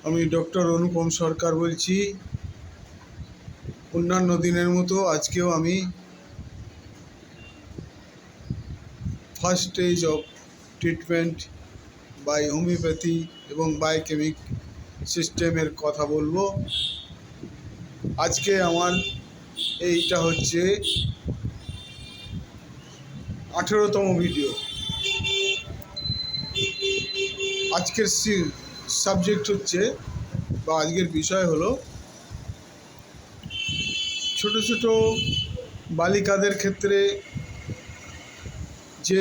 আমি ডক্টর অনুপম সরকার বলছি। অন্যান্য দিনের মতো আজকেও আমি first stage of treatment by homeopathy এবং বায়োকেমিক সিস্টেমের কথা বলবো। আজকে আমার এইটা হচ্ছে 18তম ভিডিও। আজকের সাবজেক্ট হচ্ছে বা আজকের বিষয় হলো ছোট ছোট বালিকাদের ক্ষেত্রে যে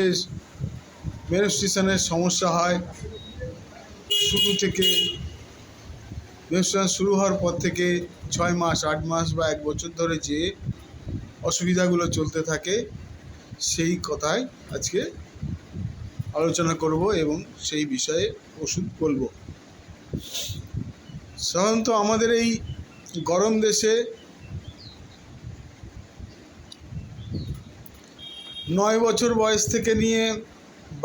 মেনস্ট্রুয়েশনের সমস্যা হয়, শুরু থেকে মেনস্ট্রুয়েশন শুরু হওয়ার পর থেকে 6 মাস, 8 মাস বা 1 বছর ধরে যে অসুবিধাগুলো চলতে থাকে, সেই কথাই আজকে আলোচনা করব এবং সেই বিষয়ে ওষুধ বলবো। সাধারণত আমাদের এই গরম দেশে 9 বছর বয়স থেকে নিয়ে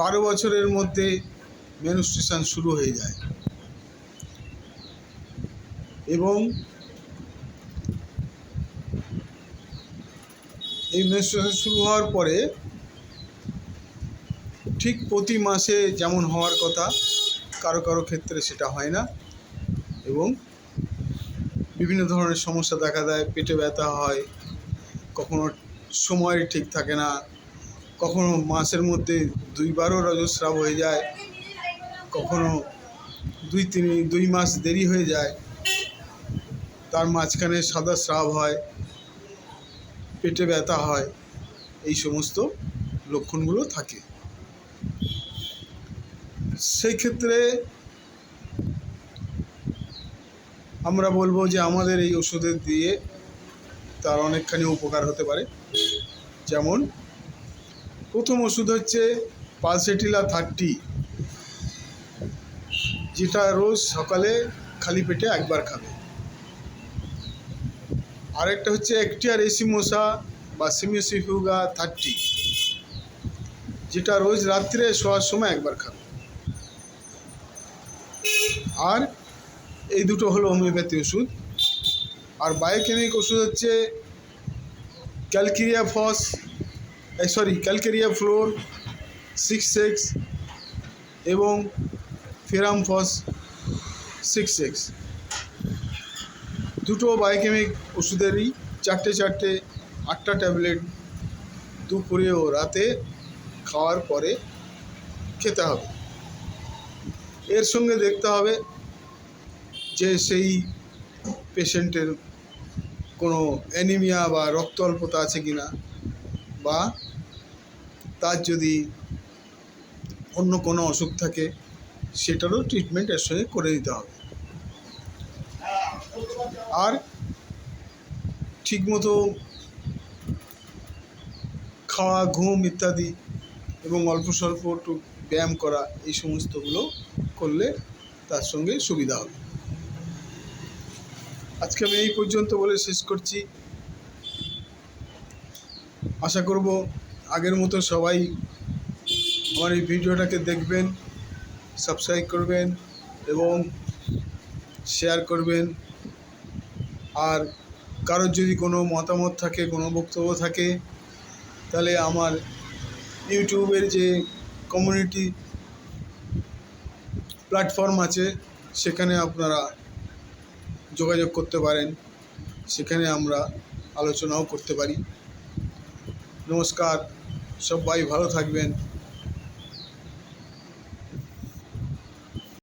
12 বছরের মধ্যে মেনস্ট্রুয়েশন শুরু হয়ে যায় এবং এই মেনস্ট্রুয়েশন শুরু হওয়ার পরে ঠিক প্রতি মাসে যেমন হওয়ার কথা, কারো কারো ক্ষেত্রে সেটা হয় না এবং বিভিন্ন ধরনের সমস্যা দেখা দেয়। পেটে ব্যথা হয়, কখনো সময় ঠিক থাকে না, কখনো মাসের মধ্যে 2বারও রজস্রাব হয়ে যায়, কখনো 2 মাস দেরি হয়ে যায়, তার মাঝখানে সাদা স্রাব হয়, পেটে ব্যথা হয়, এই সমস্ত লক্ষণগুলো থাকে। সেই ক্ষেত্রে আমরা বলবো যে আমাদের এই ওষুধের দিয়ে তার অনেকখানি উপকার হতে পারে। যেমন প্রথম ওষুধ হচ্ছে পালসেটিলা 30, যেটা রোজ সকালে খালি পেটে একবার খাবে। আরেকটা হচ্ছে অ্যাক্টিয়া রেসিমোসা বা সিমিওসিফিউগা 30, যেটা রোজ রাত্রে শোয়ার সময় একবার খাবে। আর এই দুটো হলো হোমিওপ্যাথি ওষুধ। আর বায়োকেমিক ওষুধ হচ্ছে ক্যালকেরিয়া ফ্লোর 6X এবং ফেরামফস 6X। দুটো বায়োকেমিক ওষুধেরই 4টে 8টা ট্যাবলেট দুপুরে ও রাতে খাওয়ার পরে খেতে হবে। এর সঙ্গে দেখতে হবে যে সেই পেশেন্টের কোনো অ্যানিমিয়া বা রক্ত অল্পতা আছে কিনা, বা তার যদি অন্য কোনো অসুখ থাকে সেটারও ট্রিটমেন্ট এর সঙ্গে করে দিতে হবে। আর ঠিকমতো খাওয়া, ঘুম ইত্যাদি এবং অল্প স্বল্প একটু ব্যায়াম করা, এই সমস্তগুলো করলে তার সঙ্গে সুবিধা হবে। আজকে আমি এই পর্যন্ত বলে শেষ করছি। আশা করব আগের মতো সবাই আমার এই ভিডিওটাকে দেখবেন, সাবস্ক্রাইব করবেন এবং শেয়ার করবেন। আর কারোর যদি কোনো মতামত থাকে, কোনো বক্তব্য থাকে, তাহলে আমার ইউটিউবের যে কমিউনিটি প্ল্যাটফর্ম আছে সেখানে আপনারা যোগাযোগ করতে পারেন, সেখানে আমরা আলোচনাও করতে পারি। নমস্কার, সবাই ভালো থাকবেন।